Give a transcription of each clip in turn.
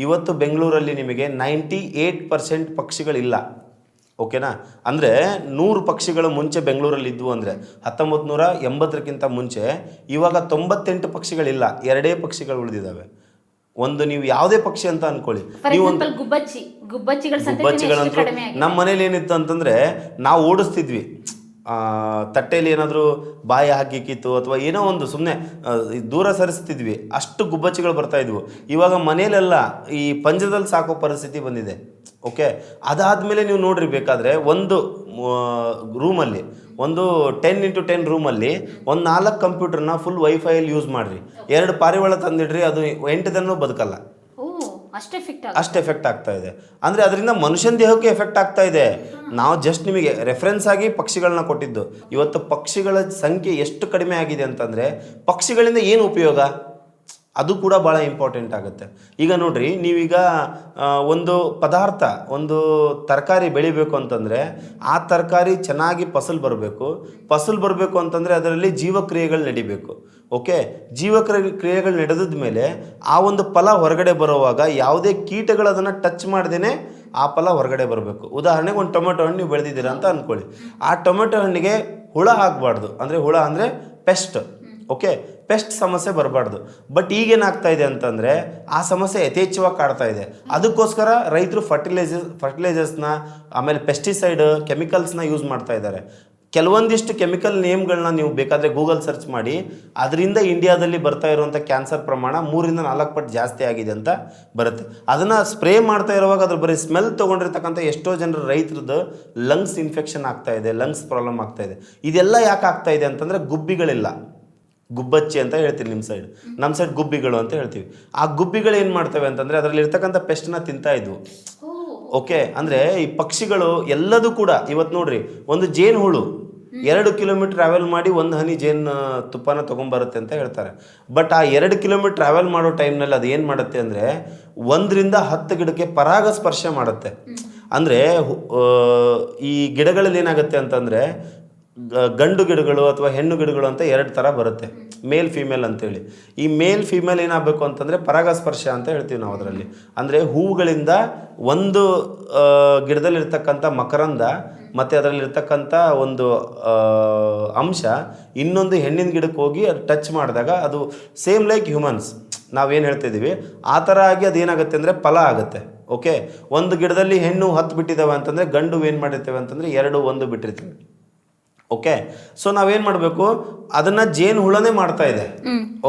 ಇವತ್ತು ಬೆಂಗಳೂರಲ್ಲಿ ನಿಮಗೆ 98% ಪಕ್ಷಿಗಳಿಲ್ಲ. ಓಕೆನಾ? ಅಂದರೆ 100 ಪಕ್ಷಿಗಳು ಮುಂಚೆ ಬೆಂಗಳೂರಲ್ಲಿ ಇದ್ವು ಅಂದರೆ 1980ಕ್ಕಿಂತ ಮುಂಚೆ, ಇವಾಗ 98 ಪಕ್ಷಿಗಳಿಲ್ಲ, 2 ಪಕ್ಷಿಗಳು ಉಳಿದಿದ್ದಾವೆ. ಒಂದು ನೀವು ಯಾವುದೇ ಪಕ್ಷಿ ಅಂತ ಅನ್ಕೊಳ್ಳಿ, ನೀವು ಒಂದು ಗುಬ್ಬಚ್ಚಿಗಳಂತೂ ನಮ್ಮ ಮನೇಲಿ ಏನಿತ್ತು ಅಂತಂದರೆ ನಾವು ಓಡಿಸ್ತಿದ್ವಿ. ತಟ್ಟೆಯಲ್ಲಿ ಏನಾದರೂ ಬಾಯಿ ಹಾಕಿಕ್ಕಿತ್ತು ಅಥವಾ ಏನೋ ಒಂದು ಸುಮ್ಮನೆ ದೂರ ಸರಿಸ್ತಿದ್ವಿ, ಅಷ್ಟು ಗುಬ್ಬಚ್ಚಿಗಳು ಬರ್ತಾ ಇದ್ವು. ಇವಾಗ ಮನೇಲೆಲ್ಲ ಈ ಪಂಜರದಲ್ಲಿ ಸಾಕೋ ಪರಿಸ್ಥಿತಿ ಬಂದಿದೆ. ಓಕೆ, ಅದಾದಮೇಲೆ ನೀವು ನೋಡ್ರಿ, ಬೇಕಾದರೆ ಒಂದು ರೂಮಲ್ಲಿ, ಒಂದು 10x10 ರೂಮಲ್ಲಿ ಒಂದು 4 ಕಂಪ್ಯೂಟರ್ನ ಫುಲ್ ವೈಫೈಯಲ್ಲಿ ಯೂಸ್ ಮಾಡಿರಿ, 2 ಪಾರಿವಾಳ ತಂದಿಡ್ರಿ, ಅದು 8 ದಿನ ಬದುಕಲ್ಲ. ಅಷ್ಟು ಎಫೆಕ್ಟ್ ಆಗ್ತಾ ಇದೆ. ಅಂದರೆ ಅದರಿಂದ ಮನುಷ್ಯನ ದೇಹಕ್ಕೆ ಎಫೆಕ್ಟ್ ಆಗ್ತಾ ಇದೆ. ನಾವು ಜಸ್ಟ್ ನಿಮಗೆ ರೆಫರೆನ್ಸ್ ಆಗಿ ಪಕ್ಷಿಗಳನ್ನ ಕೊಟ್ಟಿದ್ದು. ಇವತ್ತು ಪಕ್ಷಿಗಳ ಸಂಖ್ಯೆ ಎಷ್ಟು ಕಡಿಮೆ ಆಗಿದೆ ಅಂತಂದರೆ, ಪಕ್ಷಿಗಳಿಂದ ಏನು ಉಪಯೋಗ ಅದು ಕೂಡ ಭಾಳ ಇಂಪಾರ್ಟೆಂಟ್ ಆಗುತ್ತೆ. ಈಗ ನೋಡ್ರಿ, ನೀವೀಗ ಒಂದು ಪದಾರ್ಥ, ಒಂದು ತರಕಾರಿ ಬೆಳಿಬೇಕು ಅಂತಂದರೆ ಆ ತರಕಾರಿ ಚೆನ್ನಾಗಿ ಫಸಲು ಬರಬೇಕು ಅಂತಂದರೆ ಅದರಲ್ಲಿ ಜೀವಕ್ರಿಯೆಗಳು ನಡಿಬೇಕು. ಓಕೆ, ಜೀವಕ್ರಿಯೆಗಳು ನಡೆದ ಮೇಲೆ ಆ ಒಂದು ಫಲ ಹೊರಗಡೆ ಬರುವಾಗ ಯಾವುದೇ ಕೀಟಗಳು ಅದನ್ನು ಟಚ್ ಮಾಡ್ದೇ ಆ ಫಲ ಹೊರಗಡೆ ಬರಬೇಕು. ಉದಾಹರಣೆಗೆ ಒಂದು ಟೊಮೆಟೊ ಹಣ್ಣು ನೀವು ಬೆಳೆದಿದ್ದೀರಾ ಅಂತ ಅಂದ್ಕೊಳ್ಳಿ. ಆ ಟೊಮೆಟೊ ಹಣ್ಣಿಗೆ ಹುಳ ಆಗಬಾರ್ದು. ಹುಳ ಅಂದರೆ ಪೆಸ್ಟ್. ಓಕೆ, ಪೆಸ್ಟ್ ಸಮಸ್ಯೆ ಬರಬಾರ್ದು. ಬಟ್ ಈಗೇನಾಗ್ತಾ ಇದೆ ಅಂತಂದರೆ ಆ ಸಮಸ್ಯೆ ಯಥೇಚ್ಛವಾಗಿ ಕಾಡ್ತಾ ಇದೆ. ಅದಕ್ಕೋಸ್ಕರ ರೈತರು ಫರ್ಟಿಲೈಸರ್ಸ್ನ, ಆಮೇಲೆ ಪೆಸ್ಟಿಸೈಡ್, ಕೆಮಿಕಲ್ಸ್ನ ಯೂಸ್ ಮಾಡ್ತಾ ಇದ್ದಾರೆ. ಕೆಲವೊಂದಿಷ್ಟು ಕೆಮಿಕಲ್ ನೇಮ್ಗಳನ್ನ ನೀವು ಬೇಕಾದರೆ ಗೂಗಲ್ ಸರ್ಚ್ ಮಾಡಿ, ಅದರಿಂದ ಇಂಡಿಯಾದಲ್ಲಿ ಬರ್ತಾ ಇರುವಂಥ ಕ್ಯಾನ್ಸರ್ ಪ್ರಮಾಣ 3-4 ಪಟ್ಟು ಜಾಸ್ತಿ ಆಗಿದೆ ಅಂತ ಬರುತ್ತೆ. ಅದನ್ನು ಸ್ಪ್ರೇ ಮಾಡ್ತಾ ಇರುವಾಗ ಅದ್ರ ಬರೀ ಸ್ಮೆಲ್ ತೊಗೊಂಡಿರ್ತಕ್ಕಂಥ ಎಷ್ಟೋ ಜನರ ರೈತರದ್ದು ಲಂಗ್ಸ್ ಇನ್ಫೆಕ್ಷನ್ ಆಗ್ತಾ ಇದೆ, ಲಂಗ್ಸ್ ಪ್ರಾಬ್ಲಮ್ ಆಗ್ತಾ ಇದೆ. ಇದೆಲ್ಲ ಯಾಕೆ ಆಗ್ತಾ ಇದೆ ಅಂತಂದರೆ ಗುಬ್ಬಿಗಳಿಲ್ಲ. ಗುಬ್ಬಚ್ಚಿ ಅಂತ ಹೇಳ್ತೀವಿ ನಮ್ಮ ಸೈಡ್ ಗುಬ್ಬಿಗಳು ಅಂತ ಹೇಳ್ತೀವಿ. ಆ ಗುಬ್ಬಿಗಳು ಏನು ಮಾಡ್ತವೆ ಅಂತಂದರೆ ಅದರಲ್ಲಿ ಇರ್ತಕ್ಕಂಥ ಪೆಸ್ಟನ್ನ ತಿಂತಾ ಇದ್ವು. ಓಕೆ, ಅಂದರೆ ಈ ಪಕ್ಷಿಗಳು ಎಲ್ಲದೂ ಕೂಡ ಇವತ್ತು ನೋಡ್ರಿ, ಒಂದು ಜೇನು ಹುಳು 2 ಕಿಲೋಮೀಟರ್ ಟ್ರಾವೆಲ್ ಮಾಡಿ ಒಂದು ಹನಿ ಜೇನು ತುಪ್ಪನ ತೊಗೊಂಬರುತ್ತೆ ಅಂತ ಹೇಳ್ತಾರೆ. ಬಟ್ ಆ 2 ಕಿಲೋಮೀಟರ್ ಟ್ರಾವೆಲ್ ಮಾಡೋ ಟೈಮ್ನಲ್ಲಿ ಅದು ಏನು ಮಾಡುತ್ತೆ ಅಂದರೆ 1-10 ಗಿಡಕ್ಕೆ ಪರಾಗಸ್ಪರ್ಶ ಮಾಡುತ್ತೆ. ಅಂದರೆ ಈ ಗಿಡಗಳಲ್ಲಿ ಏನಾಗುತ್ತೆ ಅಂತಂದರೆ ಗಂಡು ಗಿಡಗಳು ಅಥವಾ ಹೆಣ್ಣು ಗಿಡಗಳು ಅಂತ 2 ಥರ ಬರುತ್ತೆ, ಮೇಲ್ ಫೀಮೇಲ್ ಅಂತೇಳಿ. ಈ ಮೇಲ್ ಫೀಮೇಲ್ ಏನಾಗಬೇಕು ಅಂತಂದರೆ ಪರಾಗಸ್ಪರ್ಶ ಅಂತ ಹೇಳ್ತೀವಿ ನಾವು ಅದರಲ್ಲಿ. ಅಂದರೆ ಹೂವುಗಳಿಂದ ಒಂದು ಗಿಡದಲ್ಲಿರ್ತಕ್ಕಂಥ ಮಕರಂದ ಮತ್ತು ಅದರಲ್ಲಿರ್ತಕ್ಕಂಥ ಒಂದು ಅಂಶ ಇನ್ನೊಂದು ಹೆಣ್ಣಿನ ಗಿಡಕ್ಕೆ ಹೋಗಿ ಅದು ಟಚ್ ಮಾಡಿದಾಗ ಅದು ಸೇಮ್ ಲೈಕ್ ಹ್ಯೂಮನ್ಸ್ ನಾವೇನು ಹೇಳ್ತಿದ್ದೀವಿ ಆ ಥರ ಆಗಿ ಅದೇನಾಗುತ್ತೆ ಅಂದರೆ ಫಲ ಆಗುತ್ತೆ. ಓಕೆ, ಒಂದು ಗಿಡದಲ್ಲಿ ಹೆಣ್ಣು 10 ಬಿಟ್ಟಿದ್ದಾವೆ ಅಂತಂದರೆ ಗಂಡು ಏನು ಮಾಡಿರ್ತೇವೆ ಅಂತಂದರೆ 2-1 ಬಿಟ್ಟಿರ್ತೇವೆ. ಓಕೆ, ಸೊ ನಾವೇನು ಮಾಡಬೇಕು, ಅದನ್ನು ಜೇನು ಹುಳನೇ ಮಾಡ್ತಾ ಇದೆ.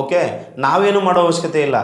ಓಕೆ, ನಾವೇನು ಮಾಡೋ ಅವಶ್ಯಕತೆ ಇಲ್ಲ.